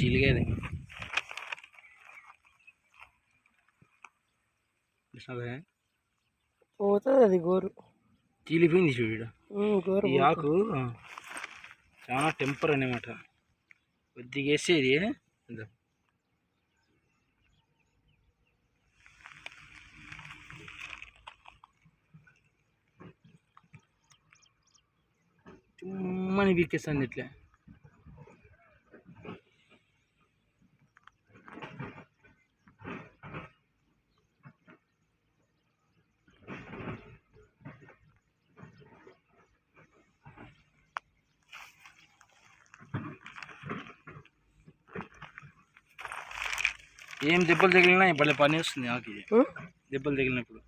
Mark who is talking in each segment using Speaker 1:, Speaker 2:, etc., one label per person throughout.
Speaker 1: చీలిగేది
Speaker 2: పోతుంది అది గోరు
Speaker 1: చీలిపోయింది చూడు.
Speaker 2: గోరు
Speaker 1: ఈ ఆకు చాలా టెంపర్ అన్నమాట. కొద్దిగా వేసేది చుమ్మని బీకేస్తుంది ఇట్లా. ఏం దెబ్బలు తగిలినా భలే పని వస్తుంది ఆకు. దెబ్బలు తగిలినప్పుడు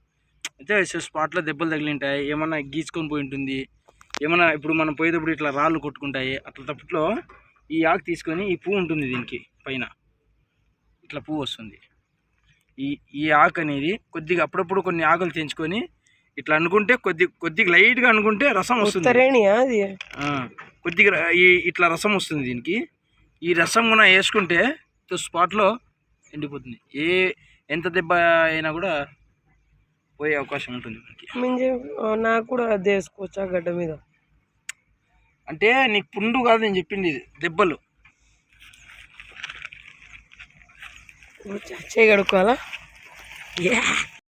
Speaker 1: అయితే స్పాట్లో దెబ్బలు తగిలింటాయి, ఏమన్నా గీచుకొని పోయి ఉంటుంది, ఏమన్నా ఇప్పుడు మనం పోయేటప్పుడు ఇట్లా రాళ్ళు కొట్టుకుంటాయి. అట్లా తప్పట్లో ఈ ఆకు తీసుకొని, ఈ పువ్వు ఉంటుంది దీనికి పైన ఇట్లా పువ్వు వస్తుంది. ఈ ఆకు అనేది కొద్దిగా అప్పుడప్పుడు కొన్ని ఆకులు తెంచుకొని ఇట్లా అనుకుంటే కొద్దిగా లైట్గా అనుకుంటే రసం వస్తుంది. కొద్దిగా ఇట్లా రసం వస్తుంది దీనికి. ఈ రసం కూడా వేసుకుంటే స్పాట్లో ఎండిపోతుంది. ఎంత దెబ్బ అయినా కూడా పోయే అవకాశం ఉంటుంది మనకి.
Speaker 2: నాకు కూడా అది వేసుకోవచ్చా గడ్డ మీద?
Speaker 1: అంటే నీకు పుండు కాదు నేను చెప్పింది, ఇది దెబ్బలు.
Speaker 2: చేయగడుకోవాలా?